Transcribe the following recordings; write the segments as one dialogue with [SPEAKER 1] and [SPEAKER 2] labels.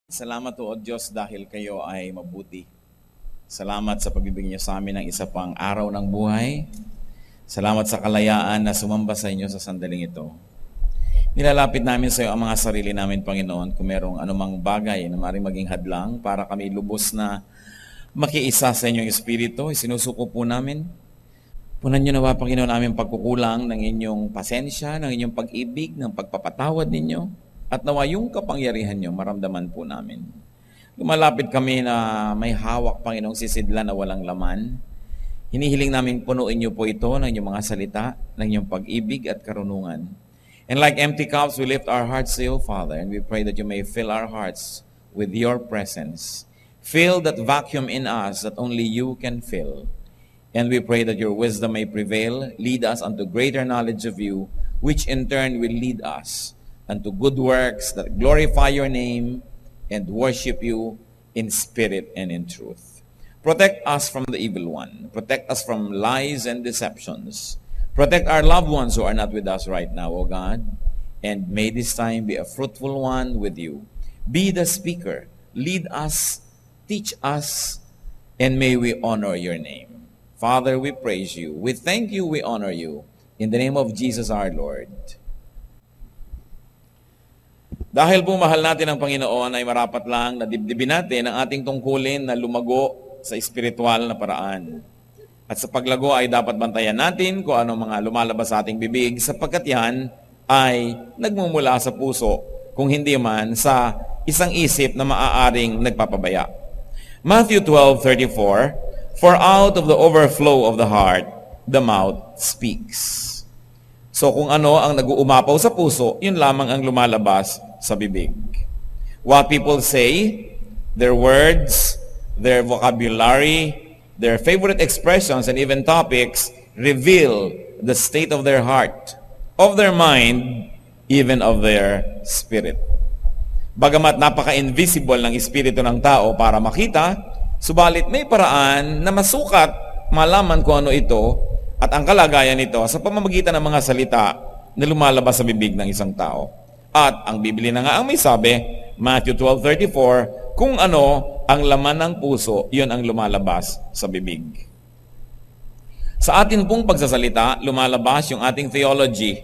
[SPEAKER 1] Salamat o Diyos dahil kayo ay mabuti. Salamat sa pagbibigay niyo sa amin ng isa pang araw ng buhay. Salamat sa kalayaan na sumamba sa inyo sa sandaling ito. Nilalapit namin sa iyo ang mga sarili namin, Panginoon, kung merong anumang bagay na maaaring maging hadlang para kami lubos na makiisa sa inyong Espiritu. Isinusuko po namin. Punan niyo nawa, Panginoon, aming pagkukulang ng inyong pasensya, ng inyong pag-ibig, ng pagpapatawad ninyo. At nawa yung kapangyarihan nyo, maramdaman po namin. Lumalapit kami na may hawak, Panginoong sisidlan na walang laman. Hinihiling namin punuin nyo po ito ng inyong mga salita, ng inyong pag-ibig at karunungan. And like empty cups, we lift our hearts to you, Father, and we pray that you may fill our hearts with your presence. Fill that vacuum in us that only you can fill. And we pray that your wisdom may prevail, lead us unto greater knowledge of you, which in turn will lead us unto good works that glorify your name and worship you in spirit and in truth. Protect us from the evil one. Protect us from lies and deceptions. Protect our loved ones who are not with us right now, O God. And may this time be a fruitful one with you. Be the speaker. Lead us, teach us, and may we honor your name. Father, we praise you. We thank you, we honor you. In the name of Jesus our Lord. Dahil po mahal natin ang Panginoon, ay marapat lang na dibdibin natin ang ating tungkulin na lumago sa espiritual na paraan. At sa paglago ay dapat bantayan natin kung ano mga lumalabas sa ating bibig, sapagkat yan ay nagmumula sa puso, kung hindi man sa isang isip na maaaring nagpapabaya. Matthew 12:34, For out of the overflow of the heart, the mouth speaks. So kung ano ang nag-uumapaw sa puso, yun lamang ang lumalabas sa bibig. What people say, their words, their vocabulary, their favorite expressions, and even topics reveal the state of their heart, of their mind, even of their spirit. Bagamat napaka-invisible ng espiritu ng tao para makita, subalit may paraan na masukat, malaman kung ano ito, at ang kalagayan nito sa pamamagitan ng mga salita na lumalabas sa bibig ng isang tao. At ang Biblia na nga ang may sabi, Matthew 12:34, kung ano ang laman ng puso, yun ang lumalabas sa bibig. Sa atin pong pagsasalita, lumalabas yung ating theology.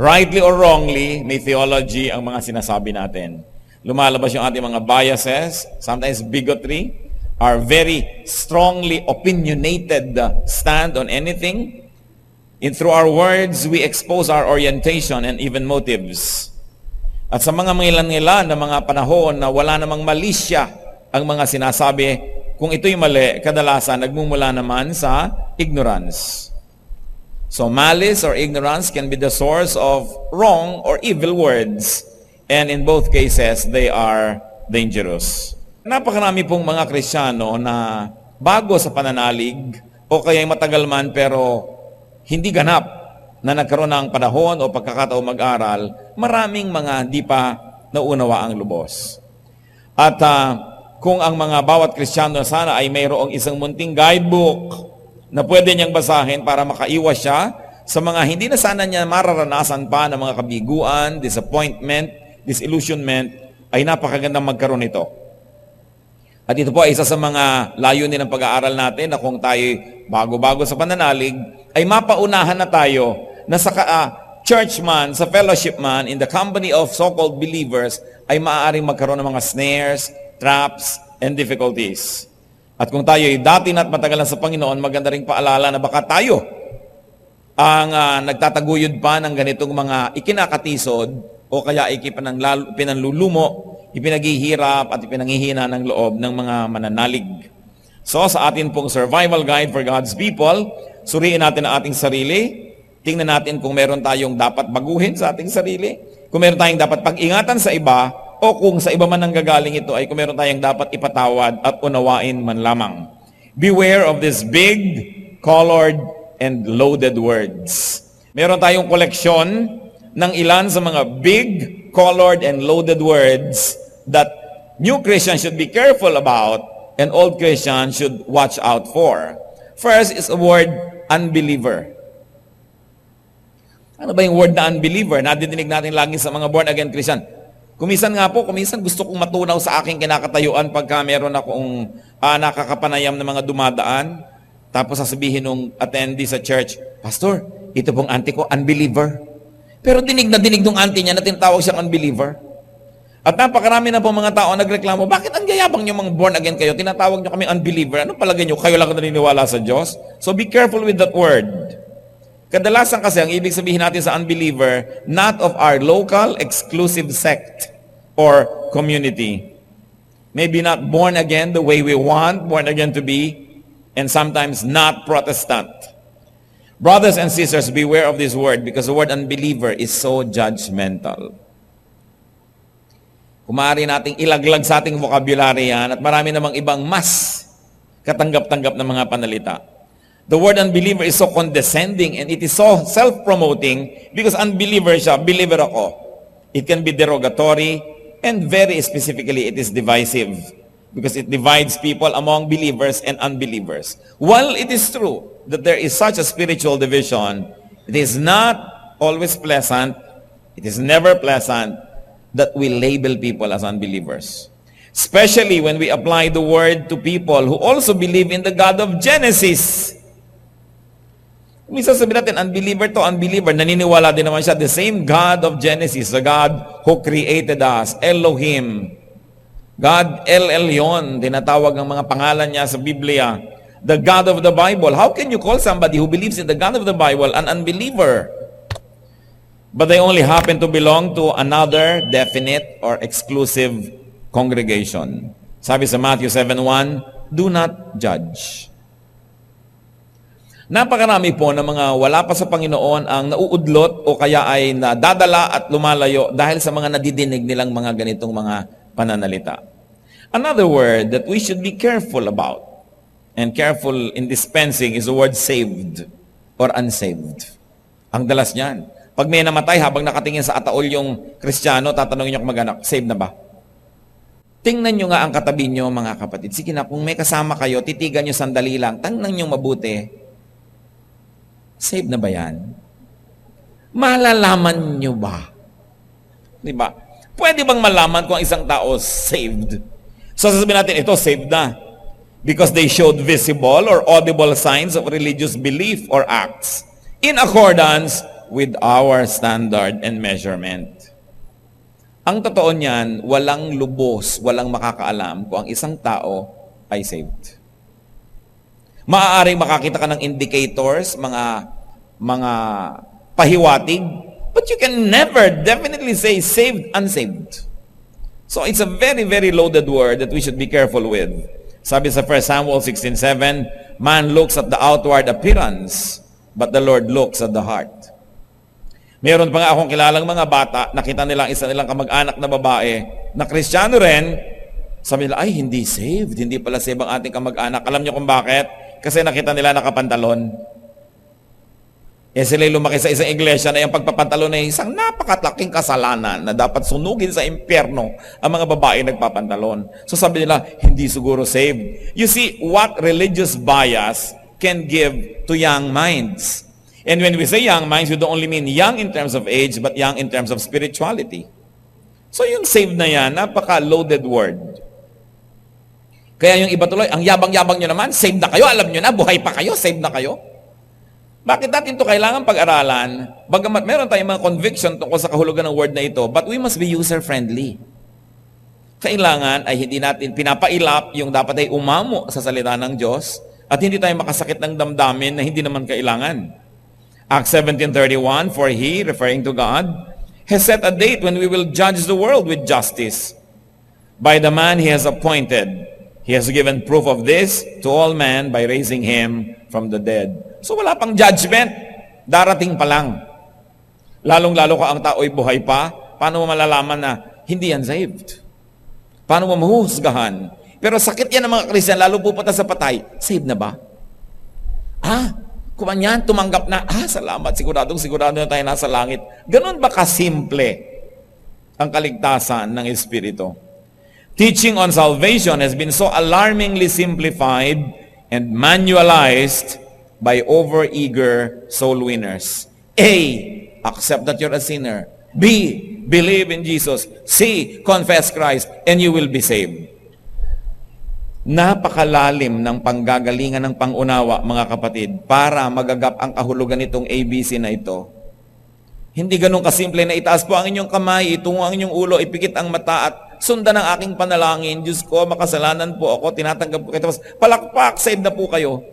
[SPEAKER 1] Rightly or wrongly, may theology ang mga sinasabi natin. Lumalabas yung ating mga biases, sometimes bigotry, our very strongly opinionated stand on anything. And through our words, we expose our orientation and even motives. At sa mga ngilan-ngilan na mga panahon na wala namang malisya ang mga sinasabi, kung ito'y mali, kadalasan nagmumula naman sa ignorance. So malice or ignorance can be the source of wrong or evil words. And in both cases, they are dangerous. Napakarami pong mga Kristiyano na bago sa pananalig o kaya matagal man pero hindi ganap na nagkaroon ng panahon o pagkakataon mag-aral, maraming mga di pa nauunawa ang lubos. At kung ang mga bawat Kristiyano sana ay mayroong isang munting guidebook na pwede niyang basahin para makaiwas siya sa mga hindi na sana niya mararanasan pa ng mga kabiguan, disappointment, disillusionment, ay napakagandang magkaroon nito. At ito po ay isa sa mga layunin ng pag-aaral natin na kung tayo bago-bago sa pananalig, ay mapaunahan na tayo na sa church man, sa fellowship man, in the company of so-called believers, ay maaaring magkaroon ng mga snares, traps, and difficulties. At kung tayo ay dati na't matagal na sa Panginoon, maganda ring paalala na baka tayo ang nagtataguyod pa ng ganitong mga ikinakatisod o kaya pinanlulumo, ipinaghihirap at ipinanghihina ng loob ng mga mananalig. So sa atin pong survival guide for God's people, suriin natin ang ating sarili, tingnan natin kung meron tayong dapat baguhin sa ating sarili, kung meron tayong dapat pag-ingatan sa iba, o kung sa iba man nanggagaling ito ay kung meron tayong dapat ipatawad at unawain man lamang. Beware of this big, colored, and loaded words. Meron tayong koleksyon ng ilan sa mga big, colored, and loaded words that new Christians should be careful about and old Christians should watch out for. First is the word unbeliever. Ano ba yung word na unbeliever? Nadidinig natin lagi sa mga born-again Christian. Kuminsan nga po, kuminsan gusto kong matunaw sa aking kinakatayuan pagka meron akong nakakapanayam ng mga dumadaan. Tapos sasabihin nung attendee sa church, Pastor, ito pong auntie ko, unbeliever. Pero dinig na dinig nung auntie niya na tinatawag siyang unbeliever. At napakarami na po mga tao nagreklamo, bakit ang gayabang niyo mga born again kayo? Tinatawag niyo kami unbeliever. Ano palagay niyo? Kayo lang naniniwala sa Diyos? So be careful with that word. Kadalasan kasi ang ibig sabihin natin sa unbeliever, not of our local exclusive sect or community. Maybe not born again the way we want born again to be, and sometimes not Protestant. Brothers and sisters, beware of this word because the word unbeliever is so judgmental. Kung maaari nating ilaglag sa ating vocabulary yan at marami namang ibang mas katanggap-tanggap na mga panalita. The word unbeliever is so condescending and it is so self-promoting because unbeliever siya, believer ako. It can be derogatory and very specifically it is divisive because it divides people among believers and unbelievers. While it is true that there is such a spiritual division, it is not always pleasant, it is never pleasant that we label people as unbelievers. Especially when we apply the word to people who also believe in the God of Genesis. Kung isa sabihin natin, unbeliever to unbeliever, naniniwala din naman siya, the same God of Genesis, the God who created us, Elohim. God El Elyon, tinatawag ang mga pangalan niya sa Biblia. The God of the Bible. How can you call somebody who believes in the God of the Bible an unbeliever? But they only happen to belong to another definite or exclusive congregation. Sabi sa Matthew 7:1, do not judge. Napakarami po ng mga wala pa sa Panginoon ang nauudlot o kaya ay nadadala at lumalayo dahil sa mga nadidinig nilang mga ganitong mga pananalita. Another word that we should be careful about and careful in dispensing is the word saved or unsaved. Ang dalas niyan. Pag may namatay habang nakatingin sa ataol yung Kristiyano, tatanungin niyo kung mag-anak, saved na ba? Tingnan niyo nga ang katabi niyo, mga kapatid. Sige na, kung may kasama kayo, titigan niyo sandali lang, tingnan niyo mabuti, saved na ba yan? Malalaman niyo ba? Di ba? Pwede bang malaman kung isang tao saved? So sasabihin natin, ito saved na. Because they showed visible or audible signs of religious belief or acts in accordance with our standard and measurement. Ang totoo niyan, walang lubos, walang makakaalam kung ang isang tao ay saved. Maaaring makakita ka ng indicators, mga pahiwatig, but you can never definitely say saved, unsaved. So it's a very, very loaded word that we should be careful with. Sabi sa 1 Samuel 16:7, man looks at the outward appearance, but the Lord looks at the heart. Meron pa nga akong kilalang mga bata, nakita nilang isa nilang kamag-anak na babae, na Kristiyano rin, sabi nila, ay, hindi saved. Hindi pala saved ang ating kamag-anak. Alam niyo kung bakit? Kasi nakita nila nakapantalon. Sila lumaki sa isang iglesia na yung pagpapantalon ay isang napakalaking kasalanan na dapat sunugin sa impyerno ang mga babae nagpapantalon. So sabi nila, hindi siguro saved. You see, what religious bias can give to young minds. And when we say young minds, we don't only mean young in terms of age, but young in terms of spirituality. So yung saved na yan, napaka-loaded word. Kaya yung iba tuloy, ang yabang-yabang nyo naman, saved na kayo, alam nyo na, buhay pa kayo, saved na kayo. Bakit natin ito kailangan pag-aralan? Bagamat meron tayong mga conviction tungkol sa kahulugan ng word na ito, but we must be user-friendly. Kailangan ay hindi natin pinapailap yung dapat ay umamo sa salita ng Diyos at hindi tayo makasakit ng damdamin na hindi naman kailangan. Acts 17:31, for He, referring to God, has set a date when we will judge the world with justice. By the man He has appointed, He has given proof of this to all men by raising Him from the dead. So wala pang judgment, darating pa lang. Lalong-lalo ka ang tao'y buhay pa, paano mo malalaman na hindi yan saved? Paano mo mahuhusgahan? Pero sakit yan ng mga Kristiyan, lalo pupunta sa patay, saved na ba? Kumanyan, tumanggap na, salamat, sigurado na tayo nasa langit. Ganon ba kasimple ang kaligtasan ng Espiritu? Teaching on salvation has been so alarmingly simplified and manualized by over-eager soul winners. A, accept that you're a sinner. B, believe in Jesus. C, confess Christ, and you will be saved. Napakalalim ng panggagalingan ng pangunawa, mga kapatid, para magagap ang kahulugan nitong ABC na ito. Hindi ganun kasimple na itaas po ang inyong kamay, itungo ang inyong ulo, ipikit ang mata at sundan ang aking panalangin. Diyos ko, makasalanan po ako, tinatanggap po kayo. Tapos palakpak, save na po kayo.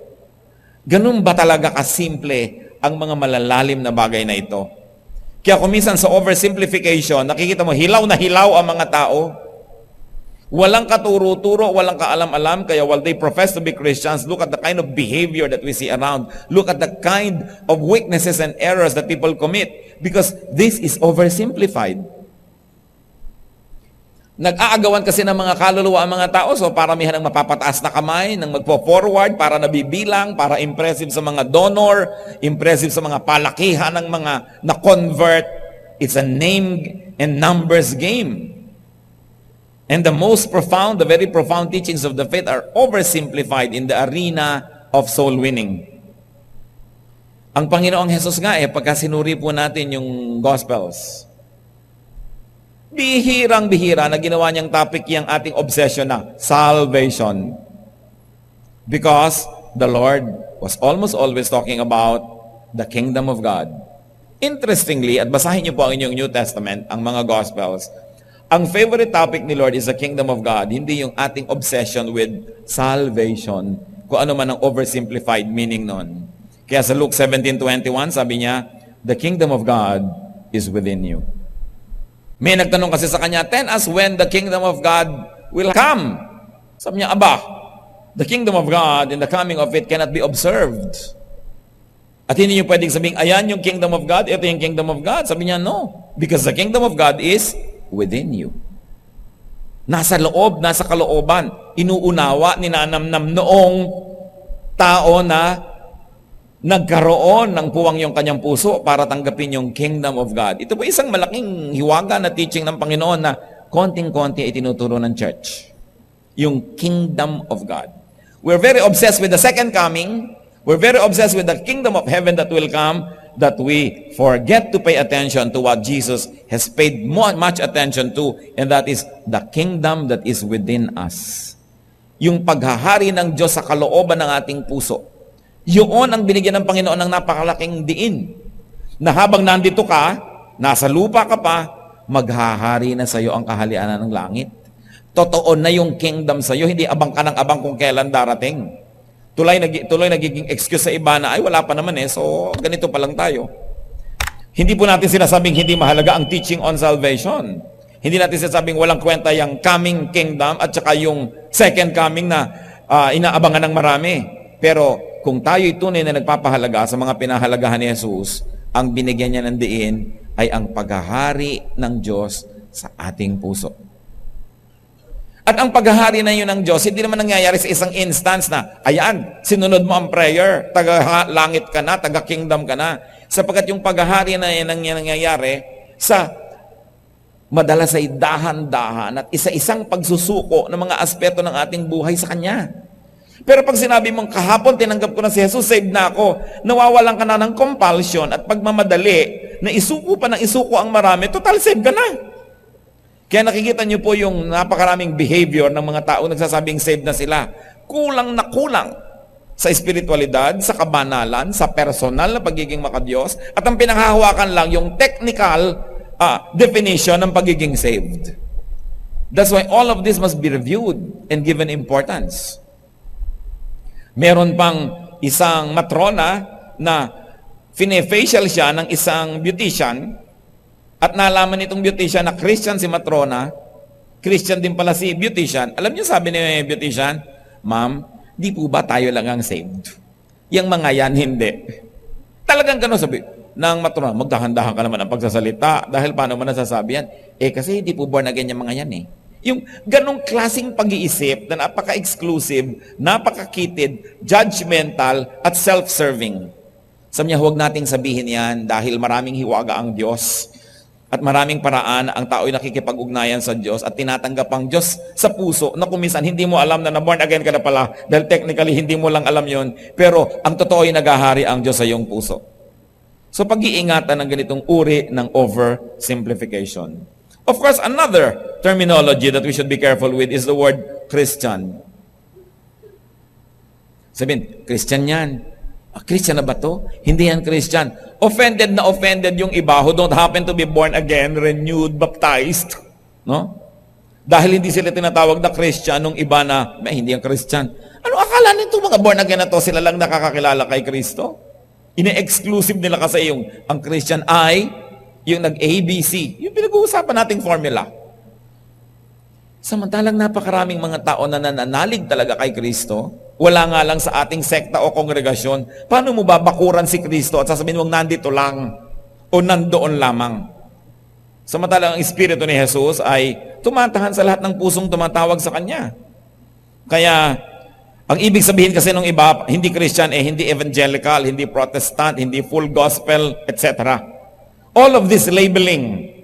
[SPEAKER 1] Ganun ba talaga kasimple ang mga malalalim na bagay na ito? Kaya kung minsan sa oversimplification, nakikita mo, hilaw na hilaw ang mga tao. Walang katuro-turo, walang kaalam-alam, kaya while they profess to be Christians, look at the kind of behavior that we see around. Look at the kind of weaknesses and errors that people commit because this is oversimplified. Nag-aagawan kasi ng mga kaluluwa ang mga tao, so paramihan ng mapapataas na kamay, ng magpo-forward, para nabibilang, para impressive sa mga donor, impressive sa mga palakihan ng mga na-convert. It's a name and numbers game. And the most profound, the very profound teachings of the faith are oversimplified in the arena of soul winning. Ang Panginoong Hesus nga pagka sinuri po natin yung Gospels, bihirang-bihira na ginawa niyang topic yung ating obsession na salvation. Because the Lord was almost always talking about the kingdom of God. Interestingly, at basahin niyo po ang inyong New Testament, ang mga Gospels, ang favorite topic ni Lord is the kingdom of God, hindi yung ating obsession with salvation, kung ano man ang oversimplified meaning nun. Kaya sa Luke 17:21, sabi niya, the kingdom of God is within you. May nagtanong kasi sa kanya, tell us when the kingdom of God will come. Sabi niya, aba, the kingdom of God and the coming of it cannot be observed. At hindi niyo pwedeng sabihin, ayan yung kingdom of God, ito yung kingdom of God. Sabi niya, no. Because the kingdom of God is within you. Nasa loob, nasa kalooban. Inuunawa, ninanamnam noong tao na nagkaroon ng puwang yung kanyang puso para tanggapin yung kingdom of God. Ito po isang malaking hiwaga na teaching ng Panginoon na konting-konti ay tinuturo ng church. Yung kingdom of God. We're very obsessed with the second coming. We're very obsessed with the kingdom of heaven that will come, that we forget to pay attention to what Jesus has paid much attention to, and that is the kingdom that is within us. Yung paghahari ng Diyos sa kalooban ng ating puso. Yun ang binigyan ng Panginoon ng napakalaking diin. Na habang nandito ka, nasa lupa ka pa, maghahari na sa iyo ang kaharian ng langit. Totoo na yung kingdom sa iyo, hindi abang ka ng abang kung kailan darating. Tuloy nagiging excuse sa iba na, ay wala pa naman so ganito pa lang tayo. Hindi po natin sinasabing hindi mahalaga ang teaching on salvation. Hindi natin sinasabing walang kwenta yung coming kingdom at saka yung second coming na inaabangan ng marami. Pero kung tayo'y tunay na nagpapahalaga sa mga pinahalagahan ni Jesus, ang binigyan niya ng diin ay ang paghahari ng Diyos sa ating puso. At ang paghahari na yun ng Diyos, hindi naman nangyayari sa isang instance na, ayan, sinunod mo ang prayer, taga-langit ka na, taga-kingdom ka na. Sapagkat yung paghahari na yun ang nangyayari sa madalas ay dahan-dahan at isa-isang pagsusuko ng mga aspeto ng ating buhay sa Kanya. Pero pag sinabi mong kahapon, tinanggap ko na si Jesus, saved na ako, nawawalan ka na ng compulsion at pagmamadali na isuko pa ng isuko ang marami, total save ka na. Kaya nakikita niyo po yung napakaraming behavior ng mga tao nagsasabing saved na sila. Kulang na kulang sa espiritualidad, sa kabanalan, sa personal na pagiging makadiyos, at ang pinanghahawakan lang yung technical definition ng pagiging saved. That's why all of this must be reviewed and given importance. Meron pang isang matrona na fine-facial siya ng isang beautician. At nalaman nitong beautician na Christian si matrona, Christian din pala si beautician. Alam niyo sabi ni beautician, ma'am, di po ba tayo lang ang saved? Yang mga yan, hindi. Talagang gano'n sabi ng matrona, magdahan-dahan ka naman ang pagsasalita dahil paano mo nasasabi yan? Kasi hindi po born again yung mga yan Yung ganong klaseng pag-iisip na napaka-exclusive, napaka-kitid, judgmental, at self-serving. Sabi niya, huwag nating sabihin yan dahil maraming hiwaga ang Diyos. At maraming paraan ang tao ay nakikipag-ugnayan sa Diyos at tinatanggap ang Diyos sa puso na kuminsan hindi mo alam na na-born again ka na pala dahil technically hindi mo lang alam yon, pero ang totoo ay naghahari ang Diyos sa iyong puso. So pag-iingatan ng ganitong uri ng oversimplification. Of course, another terminology that we should be careful with is the word Christian. Sabihin, Christian yan. Christian na ba to? Hindi yan Christian. Offended na offended yung iba who don't happen to be born again, renewed, baptized. No? Dahil hindi sila tinatawag na Christian nung iba na, hindi yan Christian. Ano akala nito mga born again na to, sila lang nakakakilala kay Kristo? Ine-exclusive nila kasi ang Christian ay yung nag-ABC. Yung pinag-uusapan nating formula. Samantalang napakaraming mga tao na nananalig talaga kay Kristo, wala nga lang sa ating sekta o kongregasyon, paano mo babakuran si Kristo at sasabihin mong nandito lang o nandoon lamang? Samantalang ang Espiritu ni Jesus ay tumatahan sa lahat ng pusong tumatawag sa Kanya. Kaya, ang ibig sabihin kasi ng iba, hindi Christian, hindi evangelical, hindi Protestant, hindi full gospel, etc. All of this labeling.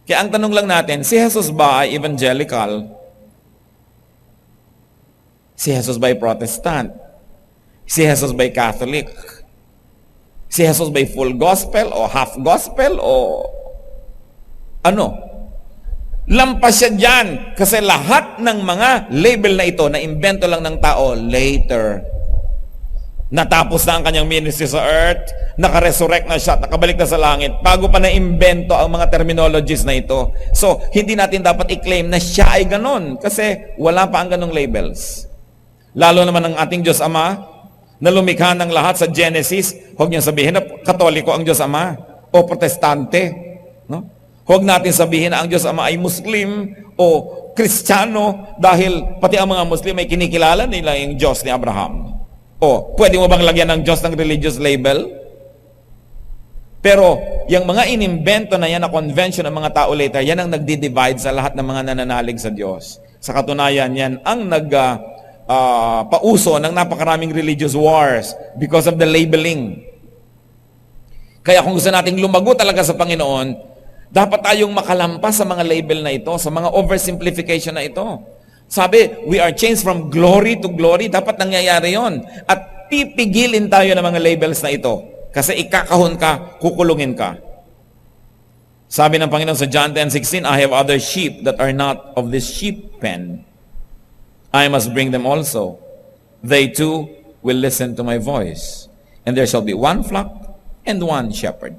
[SPEAKER 1] Kaya ang tanong lang natin, si Jesus ba ay evangelical? Si Jesus ba ay Protestant? Si Jesus ba ay Catholic? Si Jesus ba ay full gospel o half gospel o ano? Lampas siya dyan kasi lahat ng mga label na ito na imbento lang ng tao later. Natapos na ang kanyang ministry sa earth, nakaresurrect na siya, nakabalik na sa langit, bago pa na-imbento ang mga terminologies na ito. So, hindi natin dapat i-claim na siya ay ganon kasi wala pa ang ganong labels. Lalo naman ang ating Diyos Ama na lumikha ng lahat sa Genesis, huwag niyo sabihin na Katoliko ang Diyos Ama o Protestante. No? Huwag natin sabihin na ang Diyos Ama ay Muslim o Kristiyano dahil pati ang mga Muslim ay kinikilala nila yung Diyos ni Abraham. O, pwede mo bang lagyan ng Diyos ng religious label? Pero, yung mga inimbento na yan na convention ng mga tao later, yan ang nagdi-divide sa lahat ng mga nananalig sa Diyos. Sa katunayan, yan ang pauso ng napakaraming religious wars because of the labeling. Kaya kung gusto nating lumago talaga sa Panginoon, dapat tayong makalampas sa mga label na ito, sa mga oversimplification na ito. Sabi, we are changed from glory to glory. Dapat nangyayari yon. At pipigilin tayo ng mga labels na ito. Kasi ikakahon ka, kukulungin ka. Sabi ng Panginoon sa John 10:16, I have other sheep that are not of this sheep pen. I must bring them also. They too will listen to my voice. And there shall be one flock and one shepherd.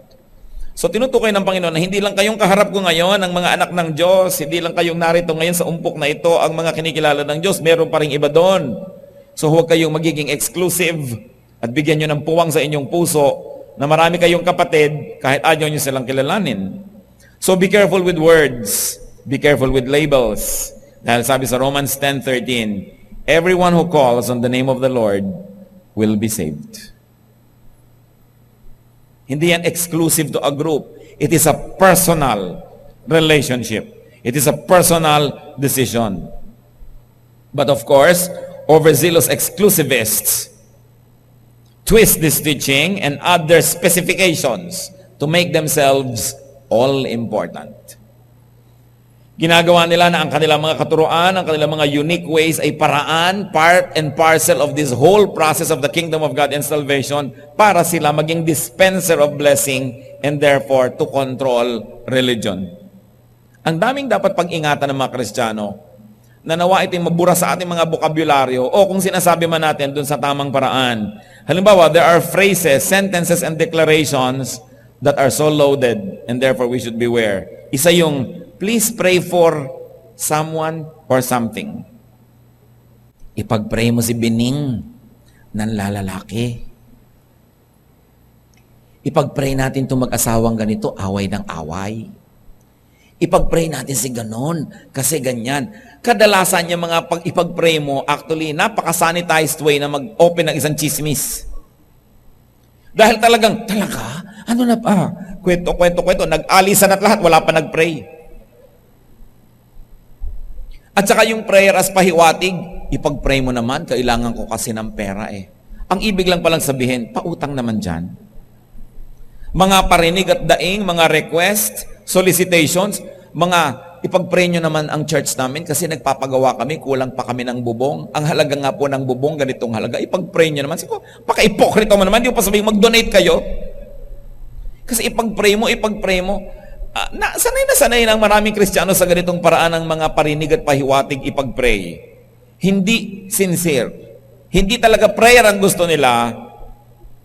[SPEAKER 1] So tinutukoy ng Panginoon na hindi lang kayong kaharap ko ngayon, ang mga anak ng Diyos, hindi lang kayong narito ngayon sa umpok na ito, ang mga kinikilala ng Diyos, meron pa ring iba doon. So huwag kayong magiging exclusive at bigyan nyo ng puwang sa inyong puso na marami kayong kapatid kahit ayaw nyo silang kilalanin. So be careful with words, be careful with labels. Dahil sabi sa Romans 10:13, everyone who calls on the name of the Lord will be saved. Hindi yan exclusive to a group. It is a personal relationship. It is a personal decision. But of course, overzealous exclusivists twist this teaching and add their specifications to make themselves all-important. Ginagawa nila na ang kanilang mga katuruan, ang kanilang mga unique ways ay paraan, part and parcel of this whole process of the kingdom of God and salvation para sila maging dispenser of blessing and therefore to control religion. Ang daming dapat pag-ingatan ng mga Kristiyano na nawa ito'y mabura sa ating mga bokabularyo o kung sinasabi man natin dun sa tamang paraan. Halimbawa, there are phrases, sentences, and declarations that are so loaded and therefore we should beware. Isa yung please pray for someone or something. Ipag-pray mo si Bining ng lalalaki. Ipag-pray natin itong mag-asawang ganito, away ng away. Ipag-pray natin si ganon, kasi ganyan. Kadalasan yung mga ipag-pray mo, actually, napaka-sanitized way na mag-open ng isang chismis. Dahil talaga, ano na pa? Kwento, nag-alisan at lahat, wala pa nag-pray. At saka yung prayer as pahiwatig, ipag-pray mo naman, kailangan ko kasi ng pera eh. Ang ibig lang palang sabihin, pautang naman dyan. Mga parinig at daing, mga request, solicitations, mga ipag-pray nyo naman ang church namin kasi nagpapagawa kami, kulang pa kami ng bubong. Ang halaga nga po ng bubong, ganitong halaga. Ipag-pray nyo naman. Siko, paka-ipokrito mo naman, di mo pa sabihin mag-donate kayo. Kasi ipag-pray mo. Sanay na sanay ng maraming Kristiyano sa ganitong paraan ng mga parinig at pahiwatig ipag-pray. Hindi sincere. Hindi talaga prayer ang gusto nila,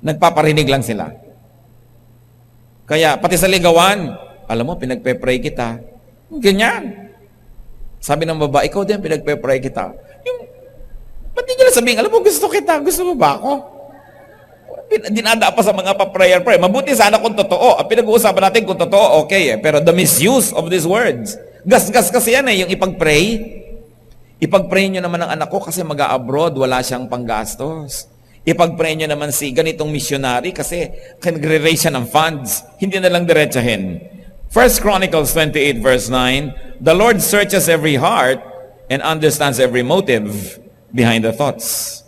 [SPEAKER 1] nagpaparinig lang sila. Kaya pati sa ligawan, alam mo, pinagpe-pray kita. Ganyan. Sabi ng babae, ikaw din, pinagpe-pray kita. Ba't di nila sabihin, alam mo, gusto kita, gusto mo ba ako? Dinada pa sa mga pa-prayer. Mabuti sana kung totoo. Ang pinag-uusapan natin kung totoo, okay eh. Pero the misuse of these words. Gas-gas kasi yan eh, yung ipag-pray. Ipag-pray nyo naman ang anak ko kasi mag-a-abroad, wala siyang panggastos. Ipag-pray nyo naman si ganitong missionary kasi nagre-raise siya ng funds. Hindi na lang diretsahin. 1 Chronicles 28 verse 9, the Lord searches every heart and understands every motive behind the thoughts.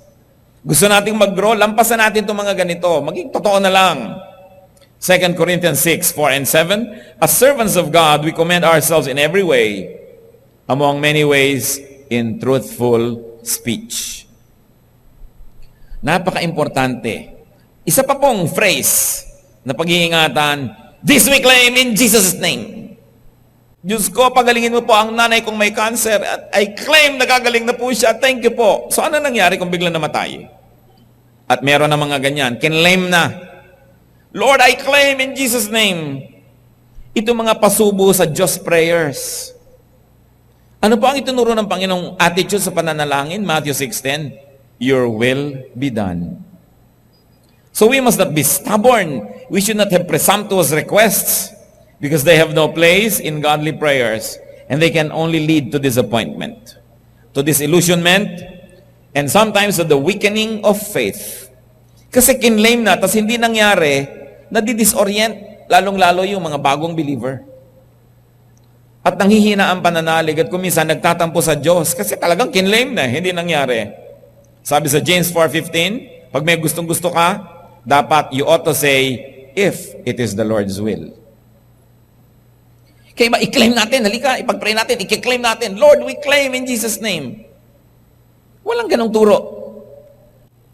[SPEAKER 1] Gusto nating mag-grow, lampasan natin itong mga ganito. Maging totoo na lang. 2 Corinthians 6, 4 and 7, as servants of God, we commend ourselves in every way, among many ways, in truthful speech. Napaka-importante. Isa pa pong phrase na pag-iingatan, this we claim in Jesus' name. Diyos ko, pagalingin mo po ang nanay kong may cancer at I claim nagagaling na po siya. Thank you po. So ano nangyari kung biglang namatay? At meron na mga ganyan. Kinlaim na. Lord, I claim in Jesus' name. Ito mga pasubo sa Diyos prayers. Ano po ang itinuro ng Panginoong attitude sa pananalangin? Matthew 6:10, your will be done. So we must not be stubborn. We should not have presumptuous requests because they have no place in godly prayers and they can only lead to disappointment, to disillusionment, and sometimes to the weakening of faith. Kasi kinlaim na, tas hindi nangyari, nadidisorient, lalong-lalo yung mga bagong believer. At nanghihina ang pananalig at kuminsan nagtatampo sa Diyos kasi talagang kinlaim na, hindi nangyari. Sabi sa James 4:15, pag may gustong-gusto ka, dapat you ought to say, if it is the Lord's will. Kaya i-claim natin, halika, ipag-pray natin, i-claim natin, Lord, we claim in Jesus' name. Walang ganong turo.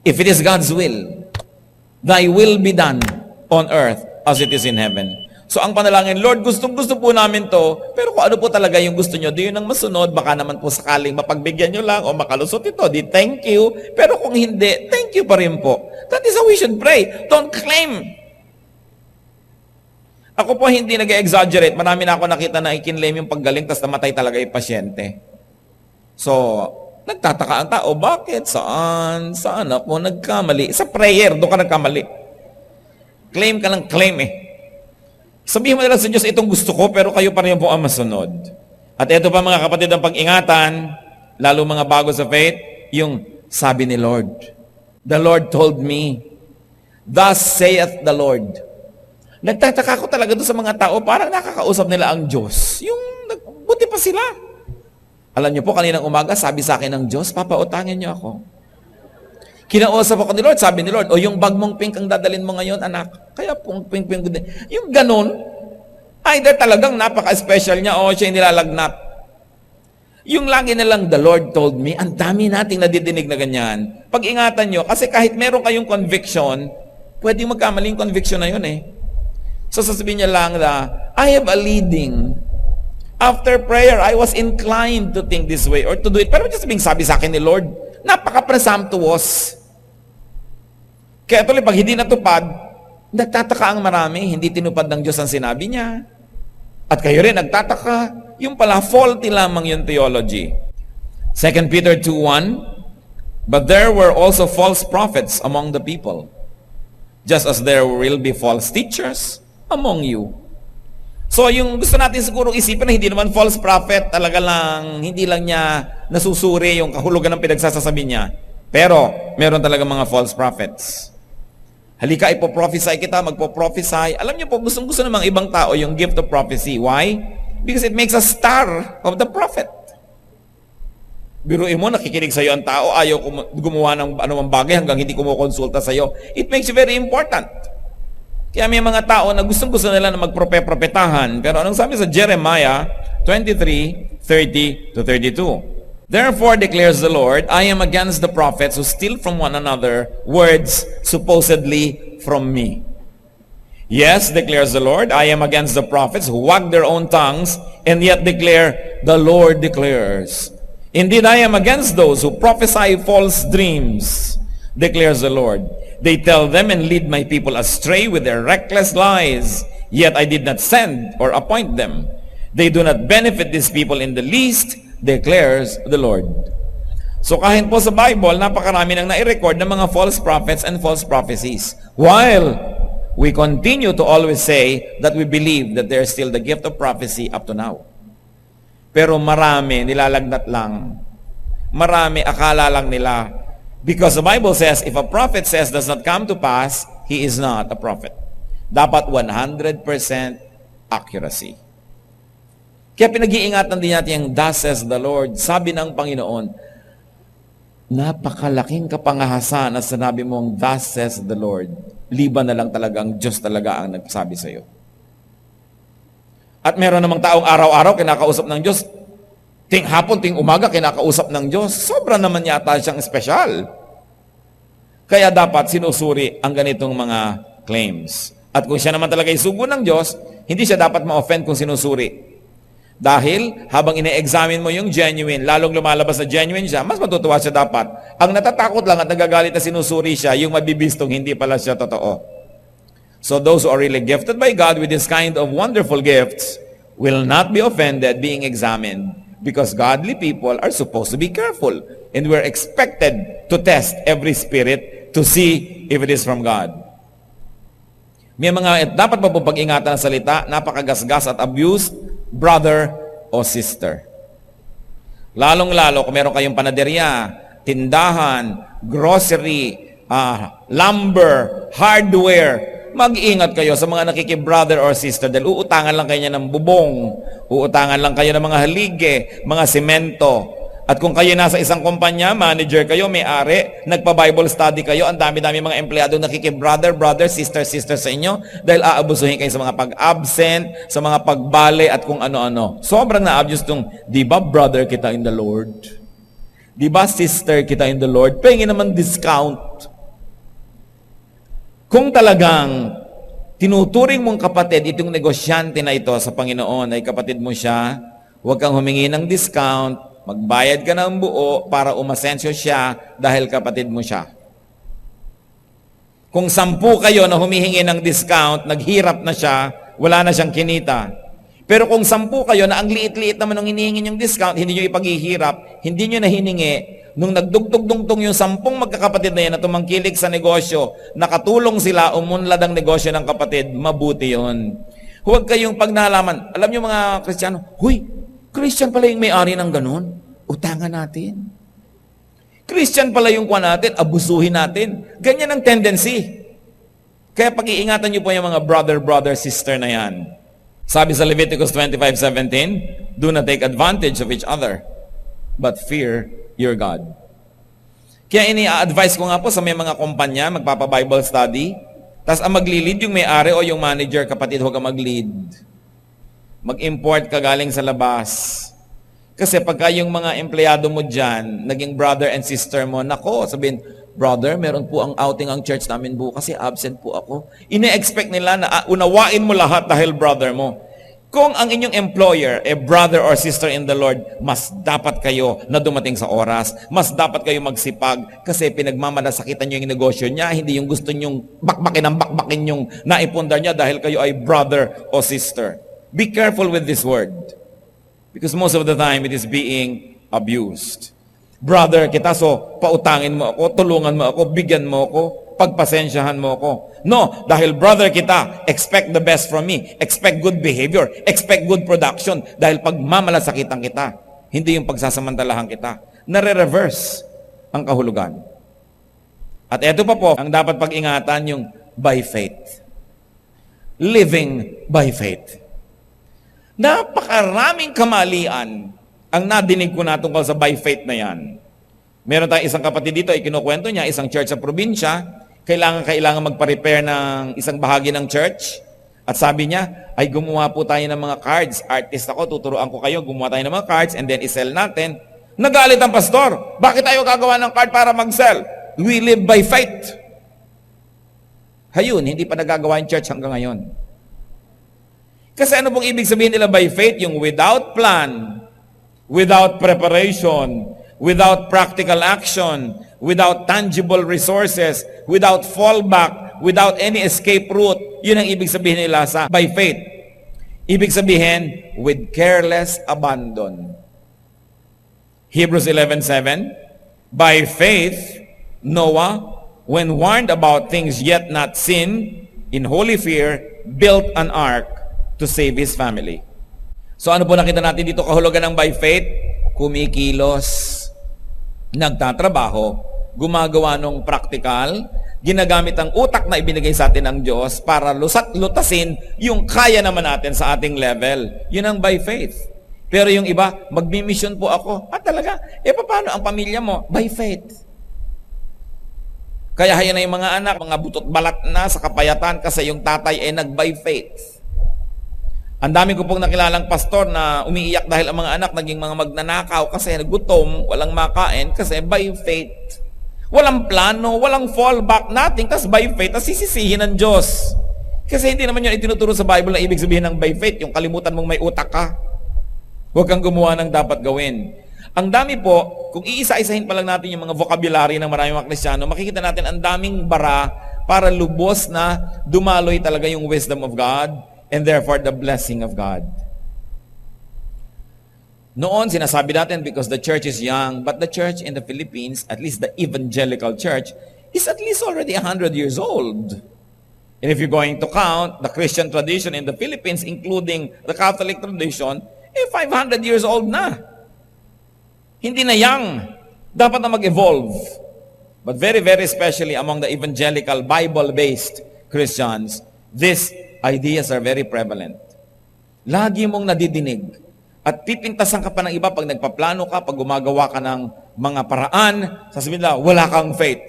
[SPEAKER 1] If it is God's will, thy will be done on earth as it is in heaven. So ang panalangin, Lord, gustong-gusto po namin to, pero kung ano po talaga yung gusto nyo, di yun ang masunod, baka naman po sakaling mapagbigyan nyo lang o makalusot ito, di thank you. Pero kung hindi, thank you pa rin po. That is how we should pray. Don't claim. Ako po hindi nag-exaggerate. Marami na ako nakita na ikinlaim yung paggaling tapos namatay talaga yung pasyente. So, nagtataka ang tao, bakit? Saan? Saan ako nagkamali? Sa prayer, doon ka nagkamali. Claim ka lang claim eh. Sabihin mo na lang sa Diyos, itong gusto ko, pero kayo pa rin po ang masunod. At ito pa mga kapatid ang pag-ingatan, lalo mga bago sa faith, yung sabi ni Lord. The Lord told me, thus saith the Lord. Nagtataka ko talaga doon sa mga tao, parang nakakausap nila ang Diyos. Yung, buti pa sila. Alam niyo po, kaninang umaga, sabi sa akin ng Diyos, papautangin niyo ako. Kinausap ako ni Lord, sabi ni Lord, o yung bag mong pink ang dadalin mo ngayon, anak. Kaya pong pink. Yung ganun, either talagang napaka-special niya o siya nilalagnat. Yung lagi na lang, the Lord told me, ang dami nating nadidinig na ganyan. Pag-ingatan niyo, kasi kahit meron kayong conviction, pwedeng magkamaling conviction na yun eh. So sasabihin niya lang na, I have a leading. After prayer, I was inclined to think this way or to do it. Pero sabi sa akin ni Lord, napaka-presumptuous. Kaya tuloy, pag hindi natupad, nagtataka ang marami, hindi tinupad ng Diyos ang sinabi niya. At kayo rin nagtataka, yung pala faulty lamang yung theology. 2 Peter 2:1, but there were also false prophets among the people, just as there will be false teachers among you. So yung gusto natin siguro isipin na hindi naman false prophet, talaga lang, hindi lang niya nasusuri yung kahulugan ng pinagsasasabi niya. Pero, meron talaga mga false prophets. Halika, ipoprophesy kita, magpoprophesy. Alam niyo po, gustong-gusto ng mga ibang tao yung gift of prophecy. Why? Because it makes a star of the prophet. Biruin mo, nakikinig sa'yo ang tao, ayaw gumawa ng anumang bagay hanggang hindi kumukonsulta sa'yo. It makes you very important. Kaya may mga tao na gustong-gusto nila na magprope-propetahan. Pero anong sabi sa Jeremiah 23:30-32? Therefore declares the Lord, I am against the prophets who steal from one another words supposedly from me. Yes, declares the Lord, I am against the prophets who wag their own tongues and yet declare, the Lord declares. Indeed, I am against those who prophesy false dreams, declares the Lord. They tell them and lead my people astray with their reckless lies, yet I did not send or appoint them. They do not benefit these people in the least, declares the Lord. So kahit po sa Bible, napakarami nang nai-record ng mga false prophets and false prophecies. While we continue to always say that we believe that there is still the gift of prophecy up to now. Pero marami, nilalagnat lang. Marami, akala lang nila. Because the Bible says, if a prophet says does not come to pass, he is not a prophet. Dapat 100% accuracy. Kaya pinag-iingatan din natin yung thus says the Lord. Sabi ng Panginoon, napakalaking kapangahasan na sinabi mong thus says the Lord. Liban na lang talagang Diyos talaga ang nagsabi sa iyo. At meron namang taong araw-araw kinakausap ng Diyos, ting hapon, ting umaga kinakausap ng Diyos. Sobra naman yata siyang espesyal. Kaya dapat sinusuri ang ganitong mga claims. At kung siya naman talaga isugo ng Diyos, hindi siya dapat ma-offend kung sinusuri. Dahil habang ine-examine mo yung genuine, lalong lumalabas na genuine siya, mas matutuwa siya dapat. Ang natatakot lang at nagagalit na sinusuri siya, yung mabibistong hindi pala siya totoo. So those who are really gifted by God with this kind of wonderful gifts will not be offended being examined, because godly people are supposed to be careful, and we're expected to test every spirit to see if it is from God. May mga dapat pa po pag-ingatan ng salita, napakagasgas at abused, brother o sister. Lalong-lalo kung meron kayong panaderya, tindahan, grocery, lumber, hardware, mag-ingat kayo sa mga nakiki-brother or sister dahil uutangan lang kayo ng bubong, uutangan lang kayo ng mga halige, mga semento. At kung kayo nasa isang kumpanya, manager kayo, may-ari, nagpa-Bible study kayo, ang dami-dami mga empleyado nakiki-brother, sister sa inyo dahil aabusuhin kayo sa mga pag-absent, sa mga pagbale at kung ano-ano. Sobrang na-abuse tong, di ba brother kita in the Lord? Di ba sister kita in the Lord? Pengin naman discount. Kung talagang tinuturing mong kapatid, itong negosyante na ito sa Panginoon ay kapatid mo siya, huwag kang humingi ng discount, magbayad ka ng buo para umasensyo siya dahil kapatid mo siya. Kung 10 kayo na humihingi ng discount, naghirap na siya, wala na siyang kinita. Pero kung 10 kayo na ang liit-liit naman ng hinihingi niyong discount, hindi niyo ipaghihirap, hindi niyo na hiningi, nung nagdugtog-dungtong yung 10 magkakapatid na yan na tumangkilik sa negosyo, nakatulong sila, umunlad ang negosyo ng kapatid, mabuti yun. Huwag kayong pag nalaman. Alam niyo mga Kristiyano, huy, Christian pala yung may-ari ng ganun, utangan natin. Christian pala yung kuha natin, abusuhin natin. Ganyan ang tendency. Kaya pag-iingatan niyo po yung mga brother, sister na yan. Sabi sa Leviticus 25:17, do not take advantage of each other, but fear your God. Kaya ini-advise ko nga po sa may mga kumpanya, magpapa-Bible study, tas ang mag-lead yung may-ari o yung manager, kapatid, huwag kang mag-lead. Mag-import ka galing sa labas. Kasi pagka yung mga empleyado mo dyan, naging brother and sister mo, nako, sabihin, brother, meron po ang outing ang church namin bukas kasi absent po ako. Ine-expect nila na unawain mo lahat dahil brother mo. Kung ang inyong employer, brother or sister in the Lord, mas dapat kayo na dumating sa oras. Mas dapat kayo magsipag kasi pinagmamalasakitan nyo yung negosyo niya, hindi yung gusto nyong bakbakin yung naipundar niya dahil kayo ay brother o sister. Be careful with this word. Because most of the time, it is being abused. Brother kita, so pautangin mo ako, tulungan mo ako, bigyan mo ako, pagpasensyahan mo ako. No, dahil brother kita, expect the best from me. Expect good behavior. Expect good production. Dahil pagmamalasakitan kita, hindi yung pagsasamantalahan kita. Nare-reverse ang kahulugan. At eto pa po, ang dapat pag-ingatan yung by faith. Living by faith. Napakaraming kamalian ang nadinig ko na tungkol sa by faith na yan. Meron tayong isang kapatid dito, ikinukwento niya, isang church sa probinsya, kailangan magpa-repair ng isang bahagi ng church. At sabi niya, ay gumawa po tayo ng mga cards. Artist ako, tuturuan ko kayo, gumawa tayo ng mga cards and then isell natin. Nagalit ang pastor. Bakit tayo gagawa ng card para mag-sell? We live by faith. Hayun, hindi pa nagagawa yung church hanggang ngayon. Kasi ano pong ibig sabihin nila by faith? Yung without plan, without preparation, without practical action, without tangible resources, without fallback, without any escape route. Yun ang ibig sabihin nila sa by faith. Ibig sabihin, with careless abandon. Hebrews 11:7, by faith, Noah, when warned about things yet not seen, in holy fear, built an ark to save his family. So ano po nakita natin dito kahulugan ng by faith? Kumikilos, nagtatrabaho, gumagawa ng praktikal, ginagamit ang utak na ibinigay sa atin ng Diyos para lutasin yung kaya naman natin sa ating level. Yun ang by faith. Pero yung iba, magmi-mission po ako. Talaga? Paano ang pamilya mo? By faith. Kaya hayan na yung mga anak, mga butot balat na sa kapayatan kasi yung tatay ay nag-by faith. Ang dami ko pong nakilalang pastor na umiiyak dahil ang mga anak naging mga magnanakaw kasi nagutom, walang makain kasi by faith. Walang plano, walang fallback, nothing, kasi by faith, tas sisisihin ng Diyos. Kasi hindi naman yun itinuturo sa Bible na ibig sabihin ng by faith, yung kalimutan mong may utak ka. Huwag kang gumawa ng dapat gawin. Ang dami po, kung iisa-isahin pa lang natin yung mga vocabulary ng maraming mga Kristiyano, makikita natin ang daming bara para lubos na dumaloy talaga yung wisdom of God and therefore the blessing of God. Noon, sinasabi natin because the church is young, but the church in the Philippines, at least the evangelical church, is at least already 100 years old. And if you're going to count the Christian tradition in the Philippines, including the Catholic tradition, 500 years old na. Hindi na young. Dapat na mag-evolve. But very, very especially among the evangelical, Bible-based Christians, these ideas are very prevalent. Lagi mong nadidinig. At pipintasan ka pa ng iba pag nagpaplano ka, pag gumagawa ka ng mga paraan, sasabihin nila, wala kang faith.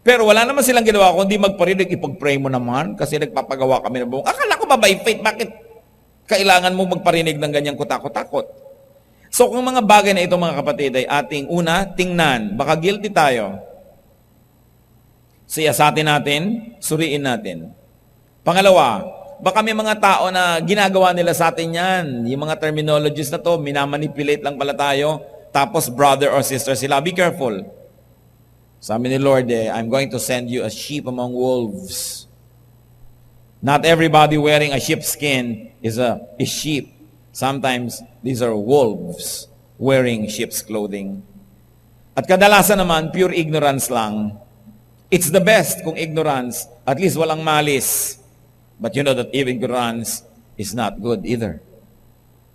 [SPEAKER 1] Pero wala naman silang ginawa kundi magparinig, ipag-pray mo naman kasi nagpapagawa kami ng buong. Akala ko ba by faith? Bakit kailangan mo magparinig ng ganyang kutakot-takot? So kung mga bagay na ito mga kapatid ay ating una, tingnan, baka guilty tayo. Siyasatin natin, suriin natin. Pangalawa, baka may mga tao na ginagawa nila sa atin yan. Yung mga terminologies na to, minamanipulate lang pala tayo. Tapos brother or sister sila. Be careful. Sabi ni Lord, I'm going to send you a sheep among wolves. Not everybody wearing a sheepskin is sheep. Sometimes these are wolves wearing sheep's clothing. At kadalasan naman, pure ignorance lang. It's the best kung ignorance, at least walang malis. But you know that ignorance is not good either.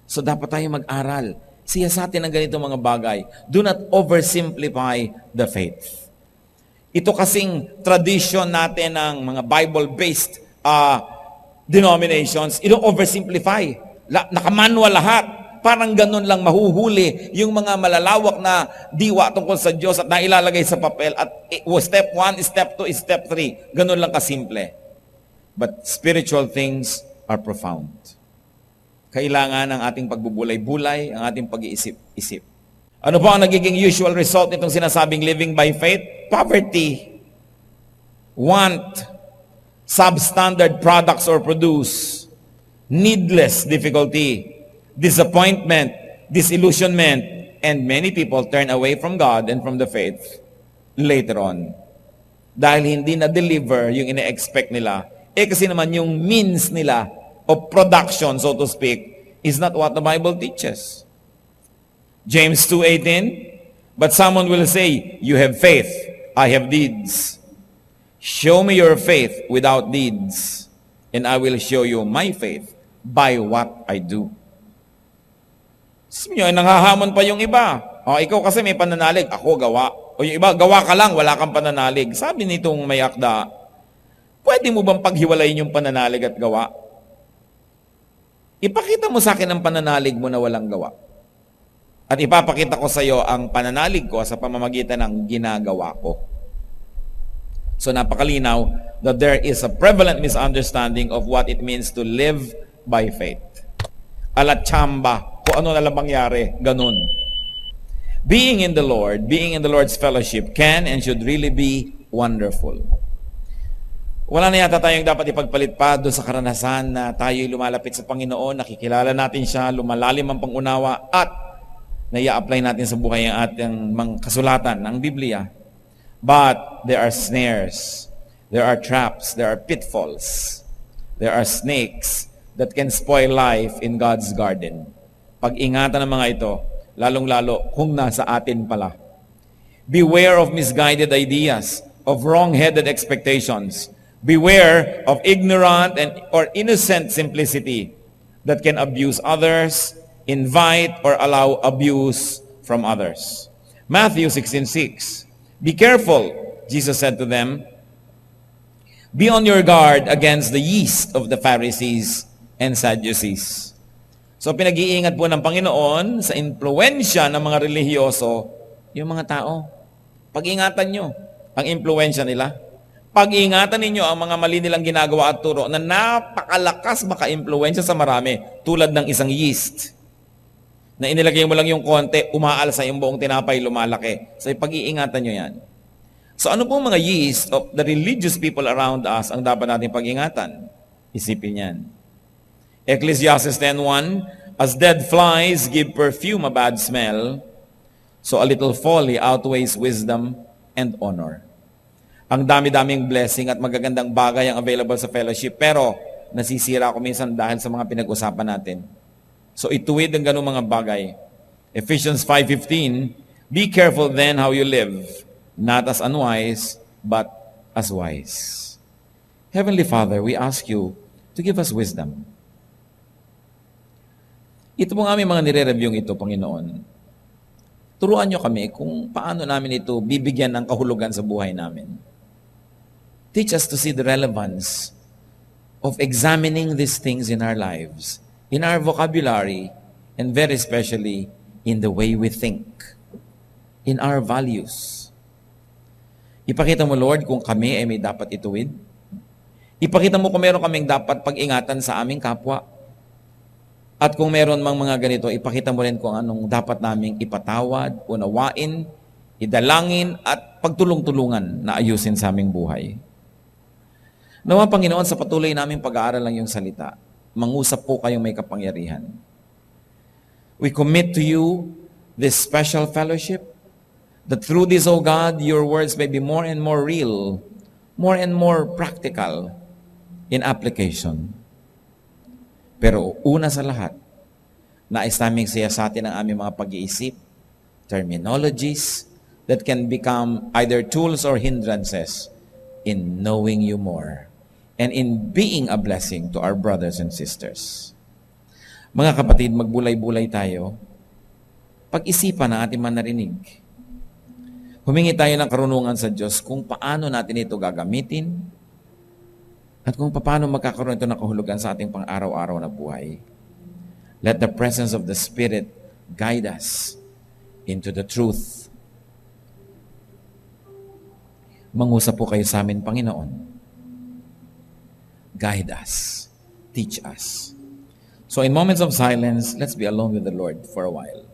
[SPEAKER 1] So dapat tayo mag-aral. Siyasatin ang ganito mga bagay. Do not oversimplify the faith. Ito kasing tradition natin ng mga Bible-based denominations, ito oversimplify. Nakamanual lahat. Parang ganun lang mahuhuli yung mga malalawak na diwa tungkol sa Diyos at nailalagay sa papel at step 1, step 2, step 3. Ganun lang kasimple. But spiritual things are profound. Kailangan ang ating pagbubulay-bulay, ang ating pag-iisip-isip. Ano po ang nagiging usual result nitong sinasabing living by faith? Poverty, want, substandard products or produce, needless difficulty, disappointment, disillusionment, and many people turn away from God and from the faith later on. Dahil hindi na-deliver yung ina-expect nila. Kasi naman yung means nila of production, so to speak, is not what the Bible teaches. James 2:18, but someone will say, you have faith, I have deeds. Show me your faith without deeds, and I will show you my faith by what I do. Sabi nyo, nanghahamon pa yung iba. Ikaw kasi may pananalig, ako gawa. O yung iba, gawa ka lang, wala kang pananalig. Sabi nitong may akda, pwede mo bang paghiwalayin yung pananalig at gawa? Ipakita mo sa akin ang pananalig mo na walang gawa. At ipapakita ko sa iyo ang pananalig ko sa pamamagitan ng ginagawa ko. So napakalinaw that there is a prevalent misunderstanding of what it means to live by faith. Ala chamba, kung ano na lang mangyari, ganun. Being in the Lord, being in the Lord's fellowship can and should really be wonderful. Wala na yata tayong dapat ipagpalit pa doon sa karanasan na tayo'y lumalapit sa Panginoon, nakikilala natin siya, lumalalim ang pangunawa, at nai-apply natin sa buhay ang ating mga kasulatan ng Biblia. But there are snares, there are traps, there are pitfalls, there are snakes that can spoil life in God's garden. Pag-ingatan ng mga ito, lalong-lalo kung nasa atin pala. Beware of misguided ideas, of wrong-headed expectations. Beware of ignorant or innocent simplicity that can abuse others, invite or allow abuse from others. Matthew 16:6. Be careful, Jesus said to them. Be on your guard against the yeast of the Pharisees and Sadducees. So pinag-iingat po ng Panginoon sa impluwensya ng mga relihiyoso, yung mga tao. Pag-ingatan nyo ang impluwensya nila. Pag-ingatan ninyo ang mga mali nilang ginagawa at turo na napakalakas maka-impluwensya sa marami, tulad ng isang yeast na inilagay mo lang yung konti, umaalsa yung buong tinapay, lumalaki. So pag-iingatan nyo yan. So ano pong mga yeast of the religious people around us ang dapat natin pag-ingatan? Isipin yan. Ecclesiastes 10:1, as dead flies give perfume a bad smell, so a little folly outweighs wisdom and honor. Ang dami-daming blessing at magagandang bagay ang available sa fellowship, pero nasisira ako minsan dahil sa mga pinag-usapan natin. So ituwid ang ganung mga bagay. Ephesians 5:15, be careful then how you live, not as unwise, but as wise. Heavenly Father, we ask you to give us wisdom. Ito pong aming mga nire-review ito, Panginoon. Turuan nyo kami kung paano namin ito bibigyan ng kahulugan sa buhay namin. Teach us to see the relevance of examining these things in our lives, in our vocabulary, and very especially in the way we think, in our values. Ipakita mo, Lord, kung kami ay may dapat ituwid. Ipakita mo kung meron kaming dapat pag-ingatan sa aming kapwa. At kung meron mang mga ganito, ipakita mo rin kung anong dapat naming ipatawad, unawain, idalangin, at pagtulong-tulungan na ayusin sa aming buhay. Nawa, Panginoon, sa patuloy naming pag-aaral lang yung salita, mangusap po kayong may kapangyarihan. We commit to you this special fellowship, that through this, O God, your words may be more and more real, more and more practical in application. Pero una sa lahat, nais naming siyasatin ang aming mga pag-iisip, terminologies that can become either tools or hindrances in knowing you more and in being a blessing to our brothers and sisters. Mga kapatid, magbulay-bulay tayo. Pag-isipan ang ating manarinig. Humingi tayo ng karunungan sa Diyos kung paano natin ito gagamitin at kung paano magkakaroon ito ng kahulugan sa ating pang-araw-araw na buhay. Let the presence of the Spirit guide us into the truth. Mangusap po kayo sa amin, Panginoon. Guide us. Teach us. So in moments of silence, let's be alone with the Lord for a while.